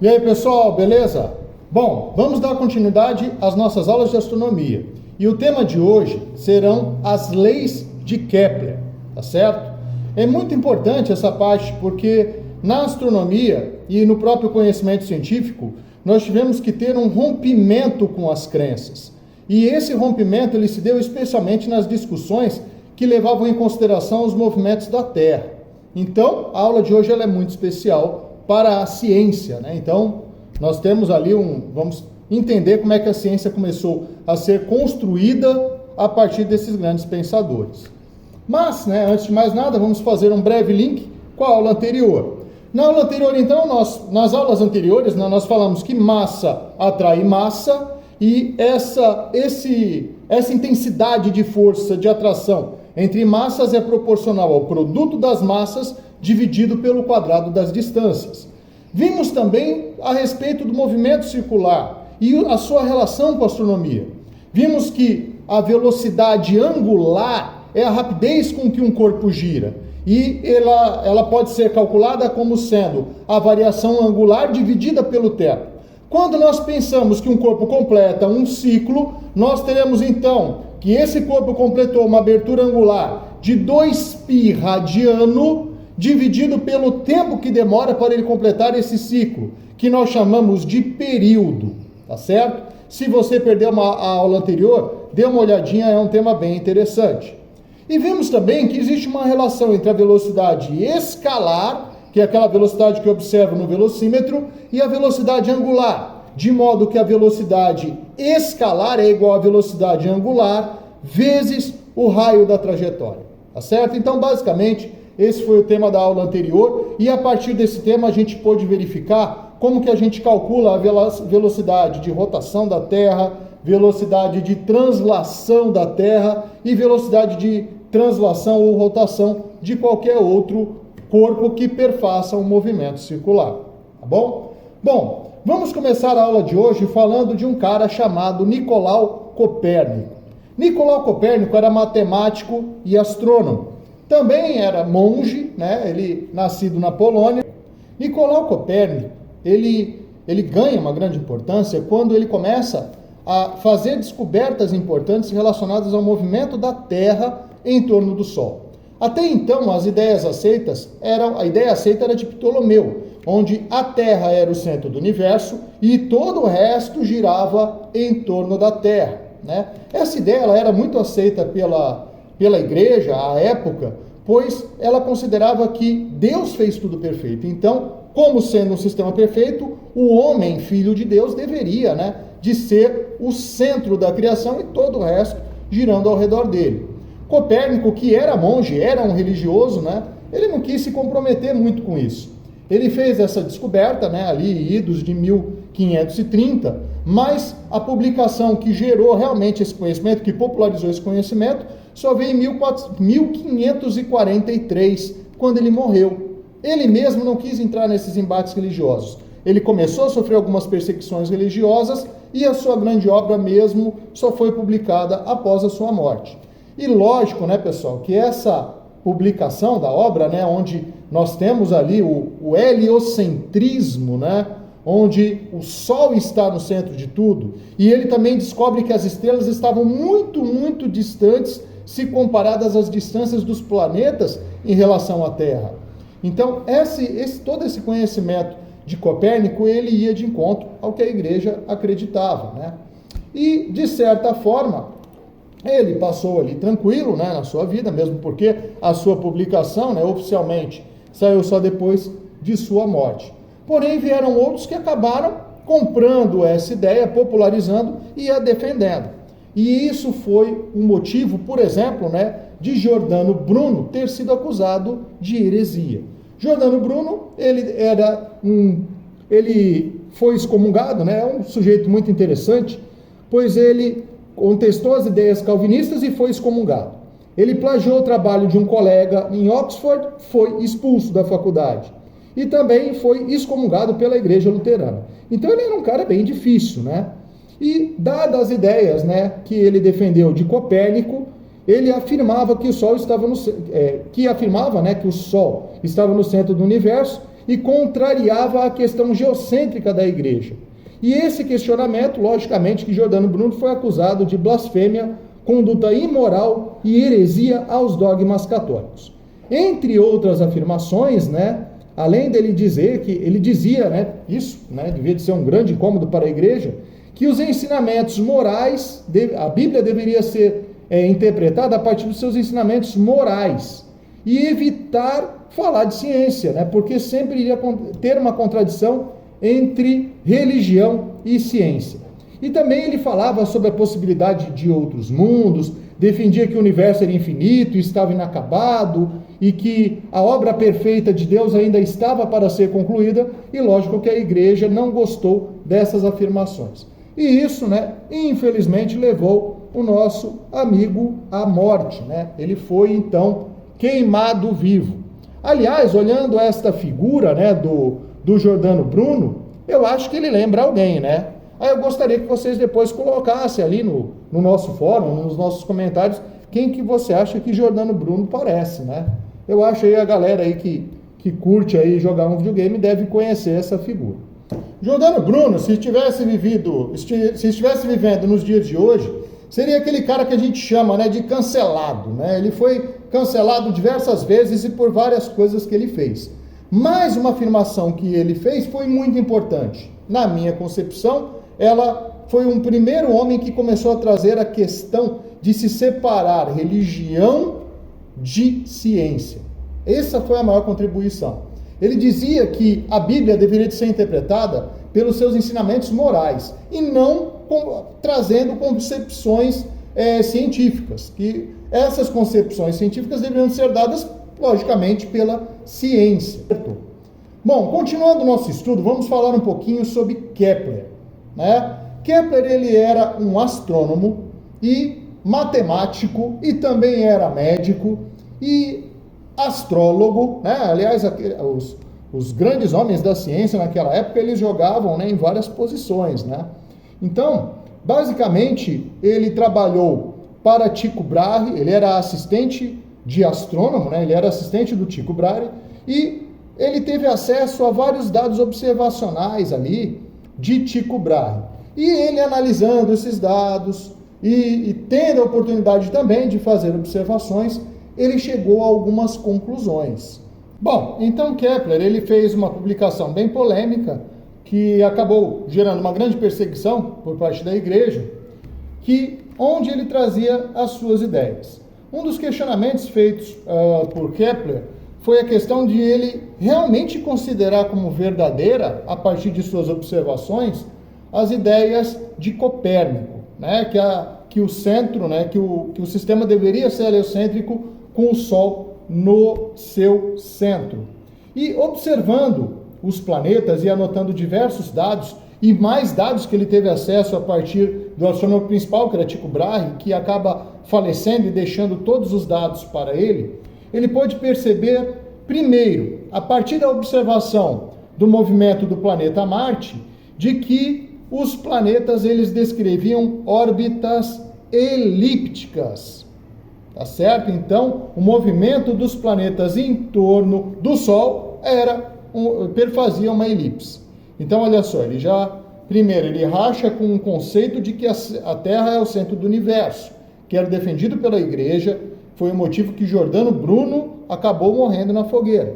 E aí, pessoal, beleza? Bom, vamos dar continuidade às nossas aulas de astronomia. E o tema de hoje serão as leis de Kepler, tá certo? É muito importante essa parte porque na astronomia e no próprio conhecimento científico, nós tivemos que ter um rompimento com as crenças. E esse rompimento ele se deu especialmente nas discussões que levavam em consideração os movimentos da Terra. Então, a aula de hoje ela é muito especial para a ciência, né? Então, nós temos ali vamos entender como é que a ciência começou a ser construída a partir desses grandes pensadores. Mas, antes de mais nada, vamos fazer um breve link com a aula anterior. Na aula anterior, então, nas aulas anteriores, nós falamos que massa atrai massa e essa intensidade de força de atração entre massas é proporcional ao produto das massas dividido pelo quadrado das distâncias. Vimos também a respeito do movimento circular e a sua relação com a astronomia. Vimos que a velocidade angular é a rapidez com que um corpo gira. E ela pode ser calculada como sendo a variação angular dividida pelo tempo. Quando nós pensamos que um corpo completa um ciclo, nós teremos então que esse corpo completou uma abertura angular de 2π radiano dividido pelo tempo que demora para ele completar esse ciclo, que nós chamamos de período, tá certo? Se você perdeu a aula anterior, dê uma olhadinha, é um tema bem interessante. E vimos também que existe uma relação entre a velocidade escalar, que é aquela velocidade que eu observo no velocímetro, e a velocidade angular, de modo que a velocidade escalar é igual à velocidade angular vezes o raio da trajetória, tá certo? Então, basicamente, esse foi o tema da aula anterior, e a partir desse tema a gente pôde verificar como que a gente calcula a velocidade de rotação da Terra, velocidade de translação da Terra e velocidade de translação ou rotação de qualquer outro corpo que perfaça um movimento circular, tá bom? Bom, vamos começar a aula de hoje falando de um cara chamado Nicolau Copérnico. Nicolau Copérnico era matemático e astrônomo. Também era monge, ele nascido na Polônia. Nicolau Copérnico, ele ganha uma grande importância quando ele começa a fazer descobertas importantes relacionadas ao movimento da Terra em torno do Sol. Até então, a ideia aceita era de Ptolomeu, onde a Terra era o centro do universo e todo o resto girava em torno da Terra, Essa ideia ela era muito aceita pela igreja à época, pois ela considerava que Deus fez tudo perfeito. Então, como sendo um sistema perfeito, o homem, filho de Deus, deveria, de ser o centro da criação e todo o resto girando ao redor dele. Copérnico, que era monge, era um religioso, ele não quis se comprometer muito com isso. Ele fez essa descoberta, ali idos de 1530, mas a publicação que gerou realmente esse conhecimento, que popularizou esse conhecimento, só veio em 1543, quando ele morreu. Ele mesmo não quis entrar nesses embates religiosos. Ele começou a sofrer algumas perseguições religiosas e a sua grande obra mesmo só foi publicada após a sua morte. E lógico, pessoal, que essa publicação da obra, onde nós temos ali o heliocentrismo, onde o Sol está no centro de tudo, e ele também descobre que as estrelas estavam muito, muito distantes se comparadas às distâncias dos planetas em relação à Terra. Então, todo esse conhecimento de Copérnico, ele ia de encontro ao que a igreja acreditava, E, de certa forma, ele passou ali tranquilo, na sua vida, mesmo porque a sua publicação, oficialmente, saiu só depois de sua morte. Porém, vieram outros que acabaram comprando essa ideia, popularizando e a defendendo. E isso foi um motivo, por exemplo, de Giordano Bruno ter sido acusado de heresia. Giordano Bruno, ele foi excomungado, é um sujeito muito interessante, pois ele contestou as ideias calvinistas e foi excomungado. Ele plagiou o trabalho de um colega em Oxford, foi expulso da faculdade. E também foi excomungado pela igreja luterana. Então ele era um cara bem difícil, E dadas as ideias, que ele defendeu de Copérnico, ele afirmava que o Sol estava que o Sol estava no centro do universo e contrariava a questão geocêntrica da igreja. E esse questionamento, logicamente, que Giordano Bruno foi acusado de blasfêmia, conduta imoral e heresia aos dogmas católicos. Entre outras afirmações, além dele dizer que ele dizia, isso, devia de ser um grande incômodo para a igreja, que os ensinamentos morais, a Bíblia deveria ser interpretada a partir dos seus ensinamentos morais e evitar falar de ciência, porque sempre iria ter uma contradição entre religião e ciência. E também ele falava sobre a possibilidade de outros mundos, defendia que o universo era infinito e estava inacabado, e que a obra perfeita de Deus ainda estava para ser concluída, e lógico que a igreja não gostou dessas afirmações. E isso, infelizmente, levou o nosso amigo à morte, Ele foi, então, queimado vivo. Aliás, olhando esta figura, do Giordano Bruno, eu acho que ele lembra alguém, Aí eu gostaria que vocês depois colocassem ali no nosso fórum, nos nossos comentários, quem que você acha que Giordano Bruno parece, Eu acho aí a galera aí que curte aí jogar um videogame deve conhecer essa figura. Giordano Bruno, se estivesse vivendo nos dias de hoje, seria aquele cara que a gente chama, de cancelado, Ele foi cancelado diversas vezes e por várias coisas que ele fez. Mas uma afirmação que ele fez foi muito importante. Na minha concepção, ela foi um primeiro homem que começou a trazer a questão de se separar religião de ciência. Essa foi a maior contribuição. Ele dizia que a Bíblia deveria ser interpretada pelos seus ensinamentos morais e não trazendo concepções científicas, que essas concepções científicas deveriam ser dadas, logicamente, pela ciência. Bom, continuando o nosso estudo, vamos falar um pouquinho sobre Kepler. Kepler, ele era um astrônomo e matemático e também era médico e astrólogo, Aliás, os grandes homens da ciência naquela época, eles jogavam em várias posições, Então, basicamente, ele trabalhou para Tycho Brahe, ele era assistente de astrônomo, ele era assistente do Tycho Brahe, e ele teve acesso a vários dados observacionais ali de Tycho Brahe. E ele analisando esses dados e tendo a oportunidade também de fazer observações, ele chegou a algumas conclusões. Bom, então Kepler, ele fez uma publicação bem polêmica, que acabou gerando uma grande perseguição por parte da igreja, onde ele trazia as suas ideias. Um dos questionamentos feitos por Kepler foi a questão de ele realmente considerar como verdadeira, a partir de suas observações, as ideias de Copérnico, que o centro, que o sistema deveria ser heliocêntrico com o Sol no seu centro. E observando os planetas e anotando diversos dados, e mais dados que ele teve acesso a partir do astrônomo principal, que era Tycho Brahe, que acaba falecendo e deixando todos os dados para ele, ele pôde perceber, primeiro, a partir da observação do movimento do planeta Marte, de que os planetas eles descreviam órbitas elípticas. Tá certo? Então, o movimento dos planetas em torno do Sol perfazia uma elipse. Então, olha só, primeiro, ele racha com um conceito de que a Terra é o centro do universo, que era defendido pela igreja, foi o motivo que Giordano Bruno acabou morrendo na fogueira.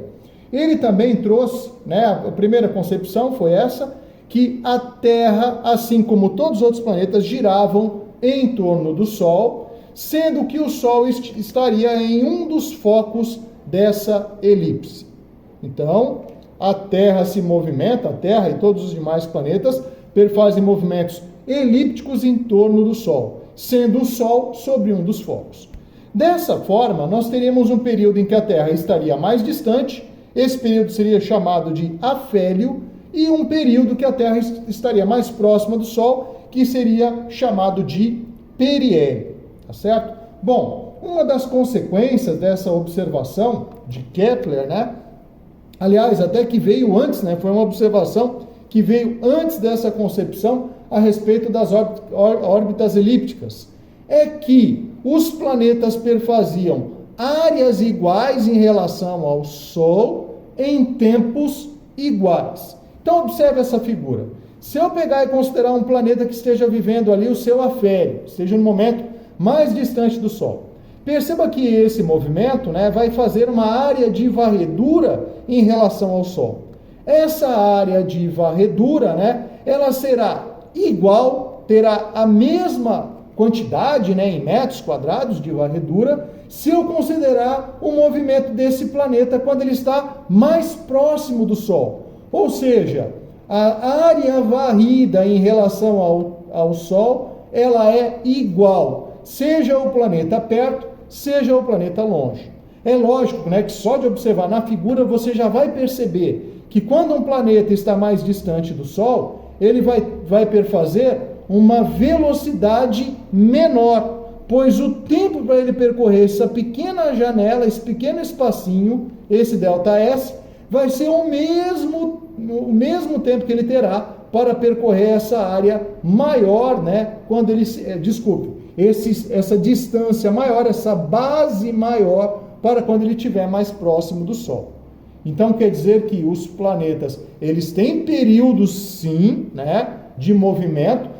Ele também trouxe, a primeira concepção foi essa, que a Terra, assim como todos os outros planetas, giravam em torno do Sol, sendo que o Sol estaria em um dos focos dessa elipse. Então, a Terra se movimenta, a Terra e todos os demais planetas fazem movimentos elípticos em torno do Sol, sendo o Sol sobre um dos focos. Dessa forma, nós teríamos um período em que a Terra estaria mais distante, esse período seria chamado de afélio, e um período que a Terra estaria mais próxima do Sol, que seria chamado de periélio, tá certo? Bom, uma das consequências dessa observação de Kepler, aliás, até que veio antes, foi uma observação que veio antes dessa concepção a respeito das órbitas elípticas, é que os planetas perfaziam áreas iguais em relação ao Sol em tempos iguais. Então observe essa figura. Se eu pegar e considerar um planeta que esteja vivendo ali o seu afélio, esteja no momento mais distante do Sol, perceba que esse movimento, né, vai fazer uma área de varredura em relação ao Sol. Essa área de varredura, né, ela será igual, terá a mesma quantidade, né, em metros quadrados de varredura, se eu considerar o movimento desse planeta quando ele está mais próximo do Sol. Ou seja, a área varrida em relação ao Sol, ela é igual, seja o planeta perto, seja o planeta longe. É lógico, né, que só de observar na figura você já vai perceber que quando um planeta está mais distante do Sol, ele vai perfazer uma velocidade menor, pois o tempo para ele percorrer essa pequena janela, esse pequeno espacinho, esse ΔS, vai ser o mesmo tempo que ele terá para percorrer essa área maior, né? Quando ele, essa distância maior, essa base maior, para quando ele estiver mais próximo do Sol. Então quer dizer que os planetas, eles têm períodos sim, né, de movimento.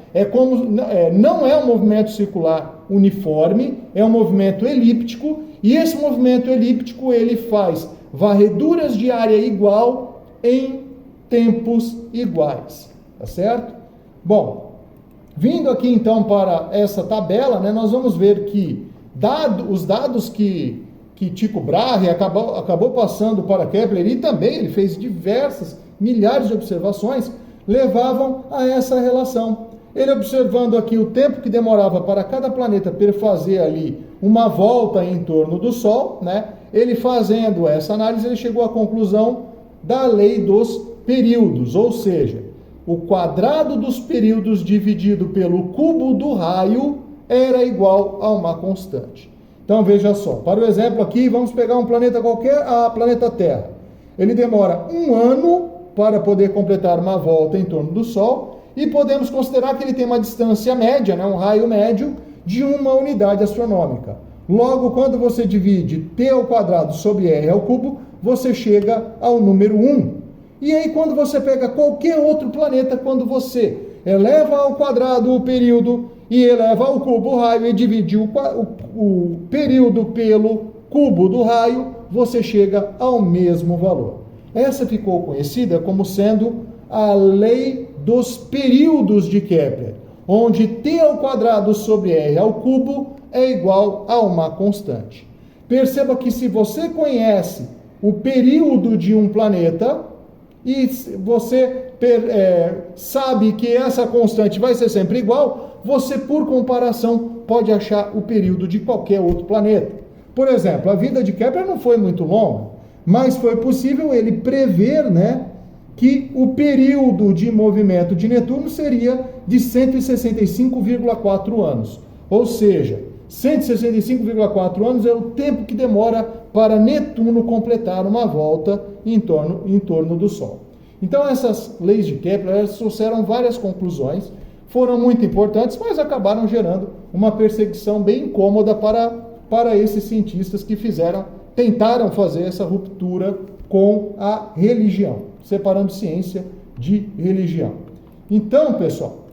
Não é um movimento circular uniforme, é um movimento elíptico, e esse movimento elíptico ele faz varreduras de área igual em tempos iguais, tá certo? Bom, vindo aqui então para essa tabela, né, nós vamos ver que os dados que Tycho Brahe acabou passando para Kepler, e também ele fez milhares de observações, levavam a essa relação. Ele observando aqui o tempo que demorava para cada planeta perfazer ali uma volta em torno do Sol, né? Ele fazendo essa análise, ele chegou à conclusão da lei dos períodos, ou seja, o quadrado dos períodos dividido pelo cubo do raio era igual a uma constante. Então veja só, para o exemplo aqui, vamos pegar um planeta qualquer, a planeta Terra. Ele demora 1 ano para poder completar uma volta em torno do Sol, e podemos considerar que ele tem uma distância média, né, um raio médio, de 1 unidade astronômica. Logo, quando você divide t ao quadrado sobre r ao cubo, você chega ao número 1. E aí, quando você pega qualquer outro planeta, quando você eleva ao quadrado o período e eleva ao cubo o raio e divide o período pelo cubo do raio, você chega ao mesmo valor. Essa ficou conhecida como sendo a lei dos períodos de Kepler, onde t ao quadrado sobre r ao cubo é igual a uma constante. Perceba que se você conhece o período de um planeta e você sabe que essa constante vai ser sempre igual, você, por comparação, pode achar o período de qualquer outro planeta. Por exemplo, a vida de Kepler não foi muito longa, mas foi possível ele prever, né, que o período de movimento de Netuno seria de 165,4 anos. Ou seja, 165,4 anos é o tempo que demora para Netuno completar uma volta em torno do Sol. Então essas leis de Kepler trouxeram várias conclusões, foram muito importantes, mas acabaram gerando uma perseguição bem incômoda para esses cientistas que tentaram fazer essa ruptura com a religião, separando ciência de religião. Então, pessoal,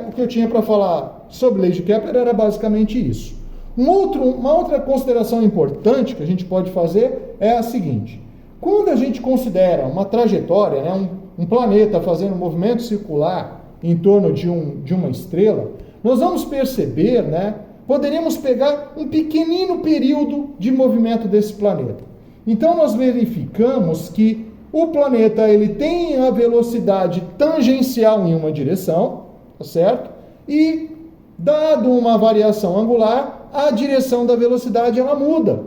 o que eu tinha para falar sobre leis de Kepler era basicamente isso. Uma outra consideração importante que a gente pode fazer é a seguinte: quando a gente considera uma trajetória, né, um planeta fazendo um movimento circular em torno de uma estrela, nós vamos perceber, né, poderíamos pegar um pequenino período de movimento desse planeta. Então nós verificamos que o planeta ele tem a velocidade tangencial em uma direção, tá certo? E dado uma variação angular, a direção da velocidade ela muda,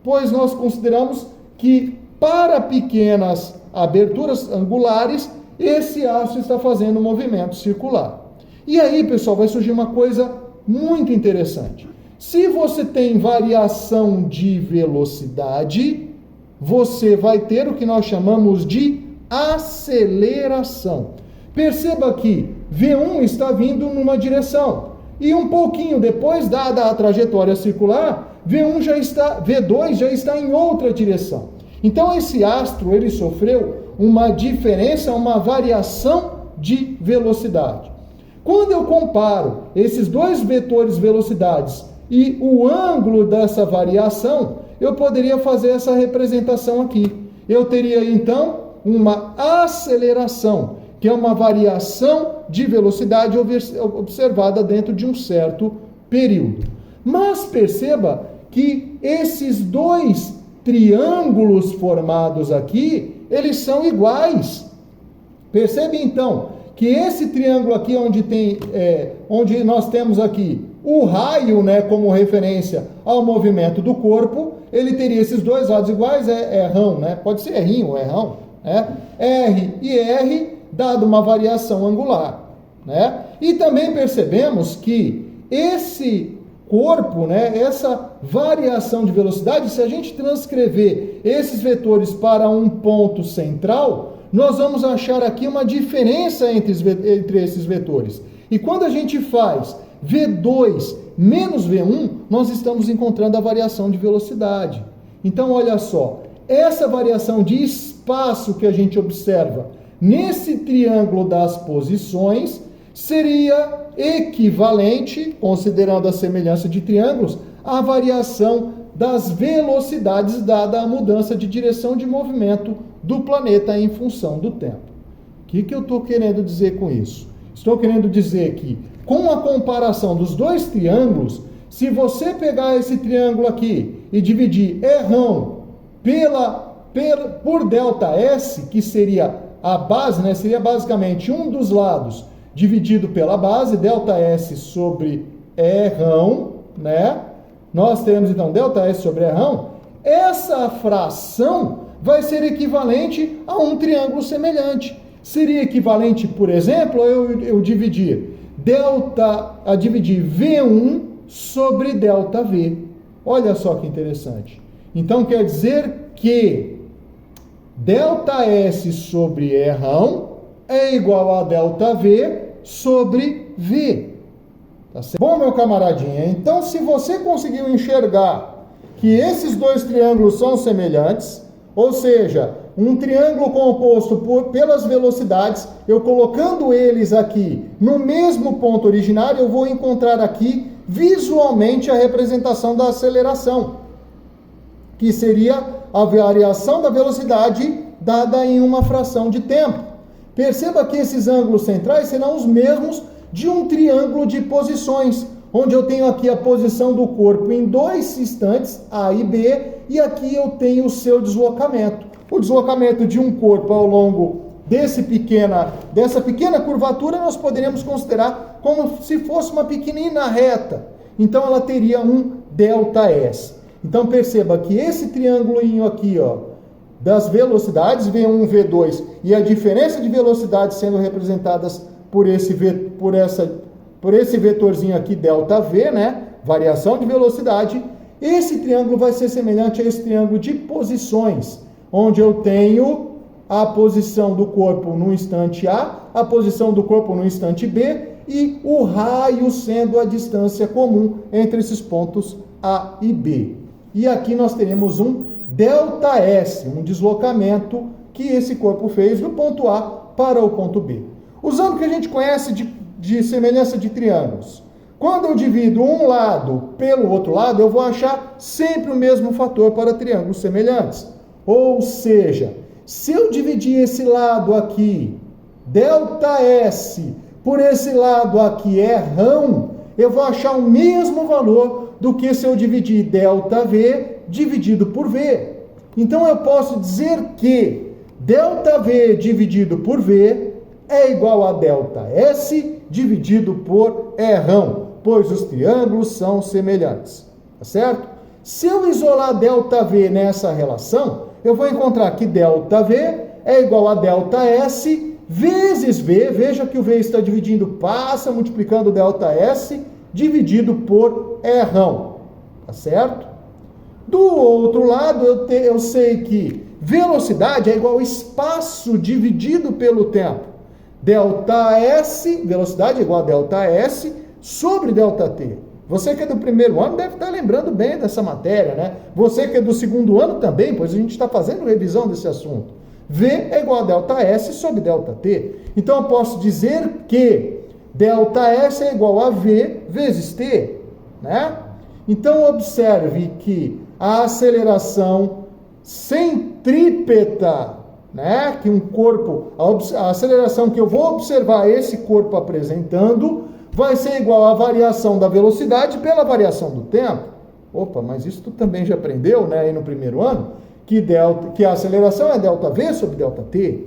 pois nós consideramos que para pequenas aberturas angulares, esse astro está fazendo um movimento circular. E aí, pessoal, vai surgir uma coisa muito interessante. Se você tem variação de velocidade, você vai ter o que nós chamamos de aceleração. Perceba que V1 está vindo numa direção, e um pouquinho depois, dada a trajetória circular, V2 já está em outra direção. Então esse astro, ele sofreu uma diferença, uma variação de velocidade. Quando eu comparo esses dois vetores velocidades e o ângulo dessa variação, eu poderia fazer essa representação aqui. Eu teria então uma aceleração, que é uma variação de velocidade observada dentro de um certo período. Mas perceba que esses dois triângulos formados aqui, eles são iguais. Percebe então que esse triângulo aqui, onde nós temos aqui o raio, né, como referência ao movimento do corpo, ele teria esses dois lados iguais, rão, né? Pode ser rinho ou rão, né? R e R, dado uma variação angular, né? E também percebemos que esse corpo, né, essa variação de velocidade, se a gente transcrever esses vetores para um ponto central, nós vamos achar aqui uma diferença entre esses vetores. E quando a gente faz V2 menos V1, nós estamos encontrando a variação de velocidade. Então, olha só, essa variação de espaço que a gente observa nesse triângulo das posições seria equivalente, considerando a semelhança de triângulos, à variação das velocidades dada a mudança de direção de movimento do planeta em função do tempo. O que eu estou querendo dizer com isso? Estou querendo dizer que, com a comparação dos dois triângulos, se você pegar esse triângulo aqui e dividir rão por ΔS, que seria a base, né, seria basicamente um dos lados dividido pela base, ΔS sobre rão, né? Nós teremos então ΔS sobre rão. Essa fração vai ser equivalente a um triângulo semelhante. Seria equivalente, por exemplo, eu dividir V1 sobre ΔV. Olha só que interessante. Então quer dizer que ΔS sobre rão é igual a ΔV sobre V. Tá certo? Bom, meu camaradinha, então se você conseguiu enxergar que esses dois triângulos são semelhantes, ou seja, um triângulo composto pelas velocidades, eu colocando eles aqui no mesmo ponto originário, eu vou encontrar aqui visualmente a representação da aceleração, que seria a variação da velocidade dada em uma fração de tempo. Perceba que esses ângulos centrais serão os mesmos de um triângulo de posições, onde eu tenho aqui a posição do corpo em dois instantes, A e B, e aqui eu tenho o seu deslocamento. O deslocamento de um corpo ao longo dessa pequena curvatura, nós poderíamos considerar como se fosse uma pequenina reta. Então ela teria um ΔS. Então perceba que esse triângulo aqui, ó, das velocidades, V1, V2, e a diferença de velocidade sendo representadas por esse vetorzinho aqui, ΔV, né? Variação de velocidade. Esse triângulo vai ser semelhante a esse triângulo de posições, onde eu tenho a posição do corpo no instante A, a posição do corpo no instante B e o raio sendo a distância comum entre esses pontos A e B. E aqui nós teremos um ΔS, um deslocamento que esse corpo fez do ponto A para o ponto B. Usando o que a gente conhece de semelhança de triângulos, quando eu divido um lado pelo outro lado, eu vou achar sempre o mesmo fator para triângulos semelhantes. Ou seja, se eu dividir esse lado aqui, ΔS, por esse lado aqui, rão, eu vou achar o mesmo valor do que se eu dividir ΔV dividido por V. Então eu posso dizer que ΔV dividido por V é igual a ΔS dividido por rão, pois os triângulos são semelhantes, tá certo? Se eu isolar ΔV nessa relação, eu vou encontrar que ΔV é igual a ΔS vezes V, veja que o V está dividindo, passa multiplicando ΔS dividido por rão, tá certo? Do outro lado, eu sei que velocidade é igual a espaço dividido pelo tempo. ΔS, velocidade é igual a ΔS sobre ΔT. Você que é do primeiro ano deve estar lembrando bem dessa matéria, né? Você que é do segundo ano também, pois a gente está fazendo revisão desse assunto. V é igual a ΔS sobre ΔT. Então eu posso dizer que ΔS é igual a V vezes T, né? Então observe que a aceleração centrípeta, né? Que um corpo, a aceleração que eu vou observar esse corpo apresentando vai ser igual à variação da velocidade pela variação do tempo. Opa, mas isso tu também já aprendeu, né, aí no primeiro ano, que a aceleração é ΔV sobre ΔT.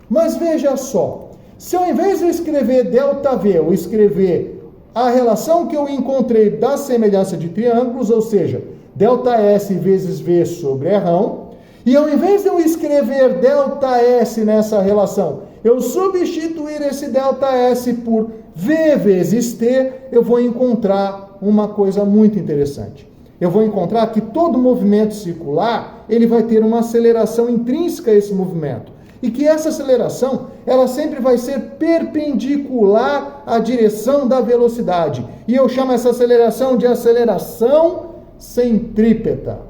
Mas veja só, se ao invés de eu escrever ΔV, eu escrever a relação que eu encontrei da semelhança de triângulos, ou seja, ΔS vezes V sobre Rão, e ao invés de eu escrever ΔS nessa relação, eu substituir esse ΔS por V vezes T, eu vou encontrar uma coisa muito interessante. Eu vou encontrar que todo movimento circular, ele vai ter uma aceleração intrínseca a esse movimento. E que essa aceleração, ela sempre vai ser perpendicular à direção da velocidade. E eu chamo essa aceleração de aceleração centrípeta.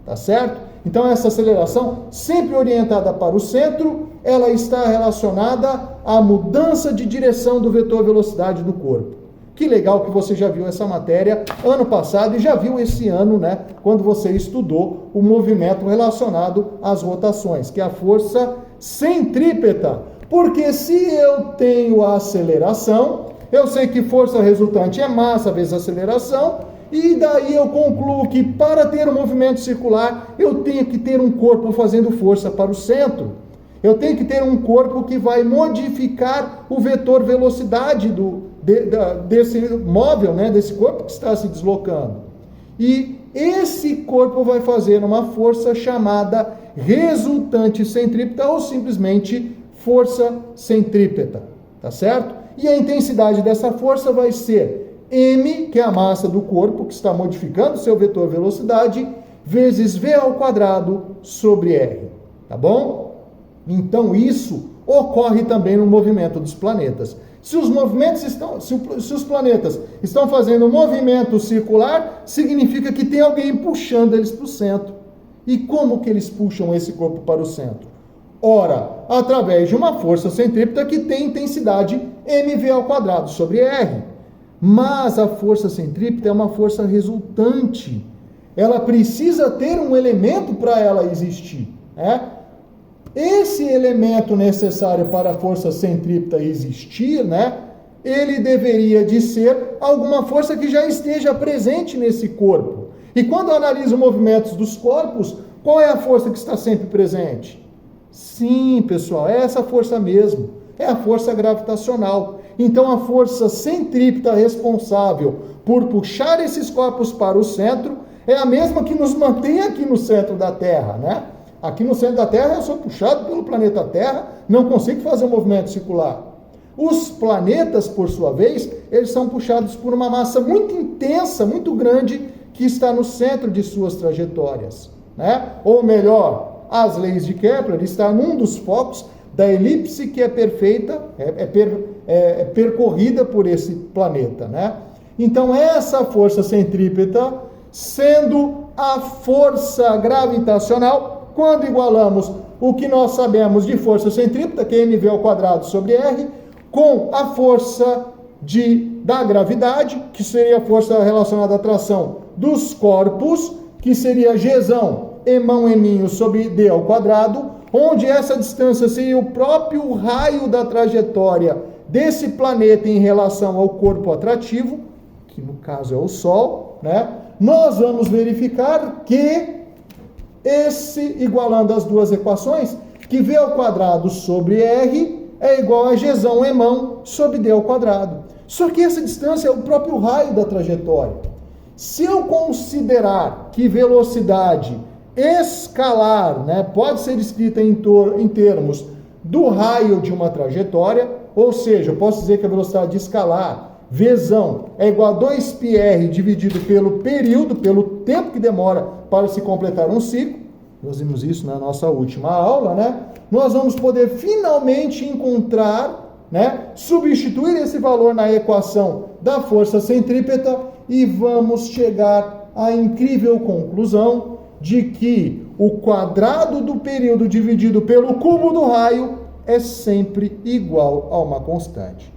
Tá certo? Então essa aceleração, sempre orientada para o centro, ela está relacionada à mudança de direção do vetor velocidade do corpo. Que legal que você já viu essa matéria ano passado e já viu esse ano, né, quando você estudou o movimento relacionado às rotações, que é a força centrípeta. Porque se eu tenho a aceleração, eu sei que força resultante é massa vezes aceleração, e daí eu concluo que para ter um movimento circular, eu tenho que ter um corpo fazendo força para o centro. Eu tenho que ter um corpo que vai modificar o vetor velocidade desse móvel, né, desse corpo que está se deslocando. E esse corpo vai fazer uma força chamada resultante centrípeta ou simplesmente força centrípeta, tá certo? E a intensidade dessa força vai ser m, que é a massa do corpo que está modificando seu vetor velocidade, vezes v ao quadrado sobre r, tá bom? Então isso ocorre também no movimento dos planetas. Se os planetas estão fazendo um movimento circular, significa que tem alguém puxando eles para o centro. E como que eles puxam esse corpo para o centro? Ora, através de uma força centrípeta que tem intensidade mv ao quadrado sobre r. Mas a força centrípeta é uma força resultante. Ela precisa ter um elemento para ela existir, né? Esse elemento necessário para a força centrípeta existir, né, ele deveria de ser alguma força que já esteja presente nesse corpo. E quando eu analiso movimentos dos corpos, qual é a força que está sempre presente? Sim, pessoal, é essa força mesmo. É a força gravitacional. Então a força centrípeta responsável por puxar esses corpos para o centro é a mesma que nos mantém aqui no centro da Terra, né? Aqui no centro da Terra eu sou puxado pelo planeta Terra, não consigo fazer um movimento circular. Os planetas, por sua vez, eles são puxados por uma massa muito intensa, muito grande, que está no centro de suas trajetórias, né? Ou melhor, as leis de Kepler estão num dos focos da elipse que é perfeita, percorrida por esse planeta, né? Então essa força centrípeta, sendo a força gravitacional, quando igualamos o que nós sabemos de força centrípeta, que é mv ao quadrado sobre r, com a força da gravidade, que seria a força relacionada à atração dos corpos, que seria Gzão, emão eminho sobre d ao quadrado, onde essa distância seria o próprio raio da trajetória desse planeta em relação ao corpo atrativo, que no caso é o Sol, né? Nós vamos verificar que igualando as duas equações, que v ao quadrado sobre r é igual a Gzão emão sobre d ao quadrado. Só que essa distância é o próprio raio da trajetória. Se eu considerar que velocidade escalar, né, pode ser escrita em termos do raio de uma trajetória, ou seja, eu posso dizer que a velocidade escalar, Vzão, é igual a 2πr dividido pelo período, pelo tempo que demora para se completar um ciclo. Nós vimos isso na nossa última aula, né? Nós vamos poder finalmente encontrar, né, substituir esse valor na equação da força centrípeta e vamos chegar à incrível conclusão de que o quadrado do período dividido pelo cubo do raio é sempre igual a uma constante.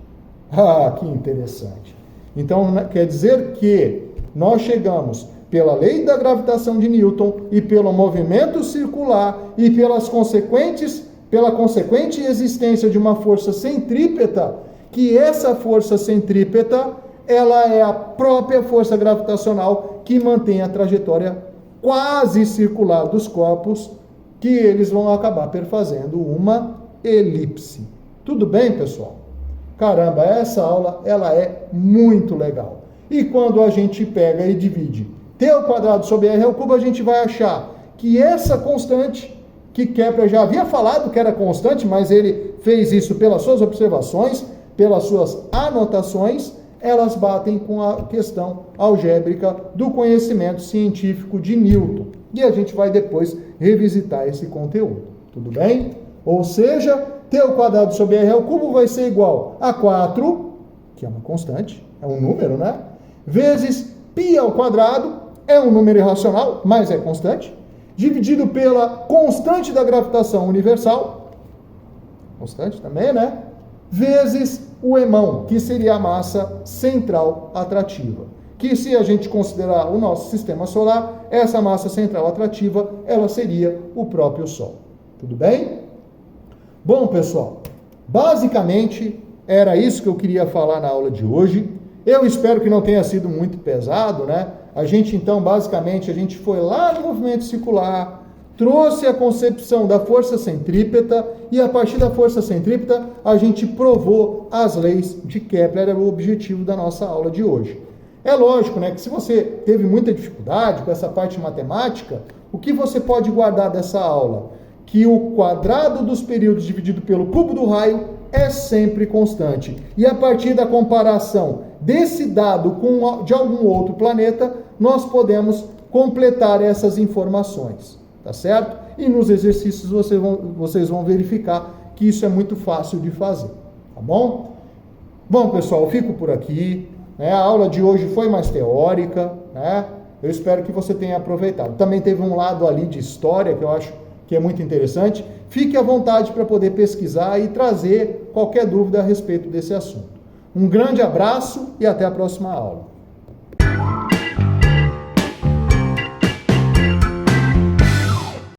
Ah, que interessante. Então, quer dizer que nós chegamos pela lei da gravitação de Newton e pelo movimento circular e pela consequente existência de uma força centrípeta, que essa força centrípeta, ela é a própria força gravitacional que mantém a trajetória quase circular dos corpos, que eles vão acabar perfazendo uma elipse. Tudo bem, pessoal? Caramba, essa aula, ela é muito legal. E quando a gente pega e divide T ao quadrado sobre R ao cubo, a gente vai achar que essa constante, que Kepler já havia falado que era constante, mas ele fez isso pelas suas observações, pelas suas anotações, elas batem com a questão algébrica do conhecimento científico de Newton. E a gente vai depois revisitar esse conteúdo. Tudo bem? Ou seja, T ao quadrado sobre R ao cubo vai ser igual a 4, que é uma constante, é um número, né? Vezes π ao quadrado, é um número irracional, mas é constante, dividido pela constante da gravitação universal, constante também, né? Vezes o emão, que seria a massa central atrativa. Que se a gente considerar o nosso sistema solar, essa massa central atrativa, ela seria o próprio Sol. Tudo bem? Bom, pessoal, basicamente era isso que eu queria falar na aula de hoje. Eu espero que não tenha sido muito pesado, né? A gente, então, basicamente, a gente foi lá no movimento circular, trouxe a concepção da força centrípeta e, a partir da força centrípeta, a gente provou as leis de Kepler, era o objetivo da nossa aula de hoje. É lógico, né, que se você teve muita dificuldade com essa parte matemática, o que você pode guardar dessa aula? Que o quadrado dos períodos dividido pelo cubo do raio é sempre constante. E a partir da comparação desse dado com de algum outro planeta, nós podemos completar essas informações, tá certo? E nos exercícios vocês vão verificar que isso é muito fácil de fazer, tá bom? Bom, pessoal, eu fico por aqui, né? A aula de hoje foi mais teórica, né? Eu espero que você tenha aproveitado. Também teve um lado ali de história que eu acho que é muito interessante. Fique à vontade para poder pesquisar e trazer qualquer dúvida a respeito desse assunto. Um grande abraço e até a próxima aula.